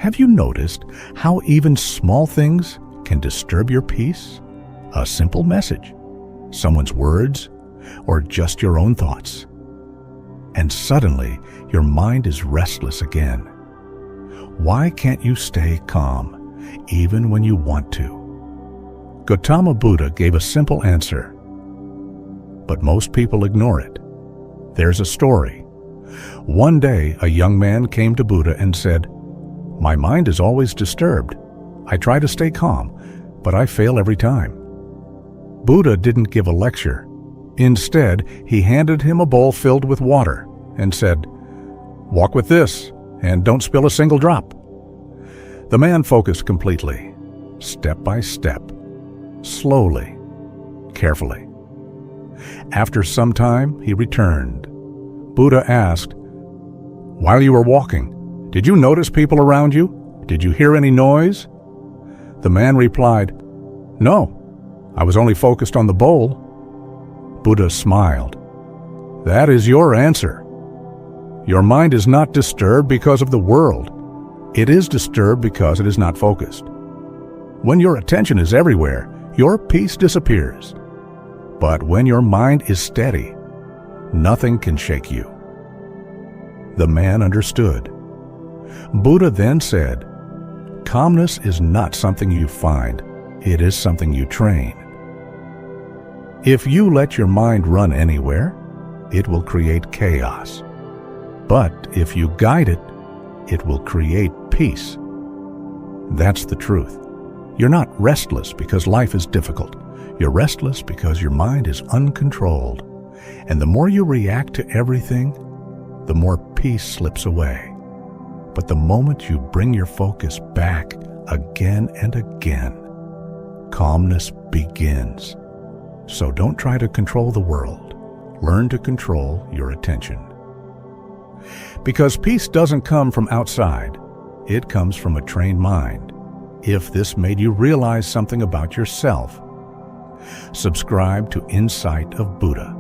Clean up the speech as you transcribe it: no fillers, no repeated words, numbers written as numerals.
Have you noticed how even small things can disturb your peace? A simple message, someone's words, or just your own thoughts. And suddenly, your mind is restless again. Why can't you stay calm, even when you want to? Gautama Buddha gave a simple answer, but most people ignore it. There's a story. One day, a young man came to Buddha and said, "My mind is always disturbed. I try to stay calm, but I fail every time." Buddha didn't give a lecture. Instead, he handed him a bowl filled with water and said, "Walk with this, and don't spill a single drop." The man focused completely, step by step, slowly, carefully. After some time, he returned. Buddha asked, "While you were walking, did you notice people around you? Did you hear any noise?" The man replied, "No, I was only focused on the bowl." Buddha smiled. "That is your answer. Your mind is not disturbed because of the world. It is disturbed because it is not focused. When your attention is everywhere, your peace disappears. But when your mind is steady, nothing can shake you." The man understood. Buddha then said, "Calmness is not something you find, it is something you train. If you let your mind run anywhere, it will create chaos. But if you guide it, it will create peace." That's the truth. You're not restless because life is difficult. You're restless because your mind is uncontrolled. And the more you react to everything, the more peace slips away. But the moment you bring your focus back again and again, calmness begins. So don't try to control the world. Learn to control your attention. Because peace doesn't come from outside. It comes from a trained mind. If this made you realize something about yourself, subscribe to Insight of Buddha.